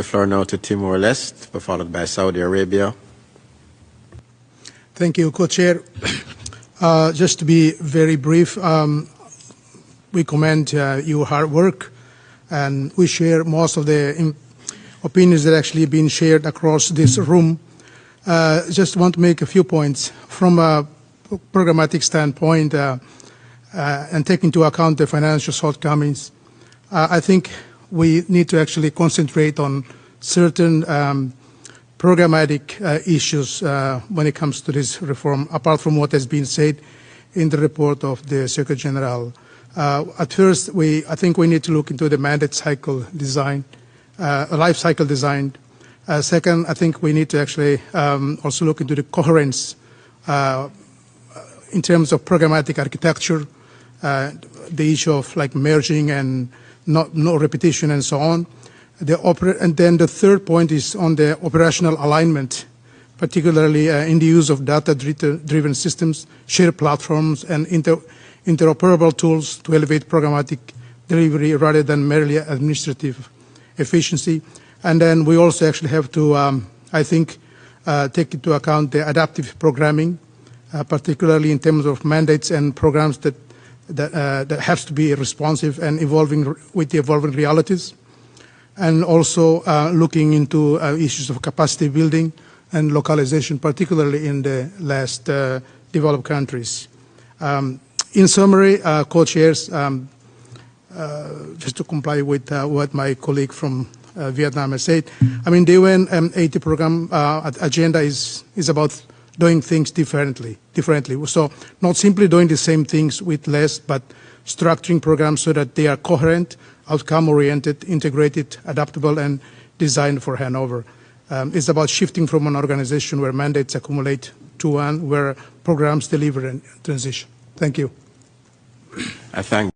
The floor now to Timor-Leste, followed by Saudi Arabia. Thank you, Co-Chair. Just to be very brief, we commend your hard work, and we share most of the opinions that actually been shared across this room. Just want to make a few points from a programmatic standpoint and take into account the financial shortcomings. I think we need to actually concentrate on certain programmatic issues when it comes to this reform, apart from what has been said in the report of the Secretary General. At first, I think we need to look into the mandate cycle design, life cycle design. Second, I think we need to actually also look into the coherence in terms of programmatic architecture, the issue of like merging and no repetition and so on. And then the third point is on the operational alignment, particularly in the use of data-driven systems, shared platforms, and interoperable tools to elevate programmatic delivery rather than merely administrative efficiency. And then we also actually have to, I think, take into account the adaptive programming, particularly in terms of mandates and programs that has to be responsive and evolving with the evolving realities. And also looking into issues of capacity building and localization, particularly in the less developed countries. In summary, co-chairs, just to comply with what my colleague from Vietnam has said, I mean, the UN80 program agenda is about doing things differently. So not simply doing the same things with less, but structuring programs so that they are coherent, outcome-oriented, integrated, adaptable, and designed for handover. It's about shifting from an organization where mandates accumulate to one where programs deliver and transition. Thank you. I thank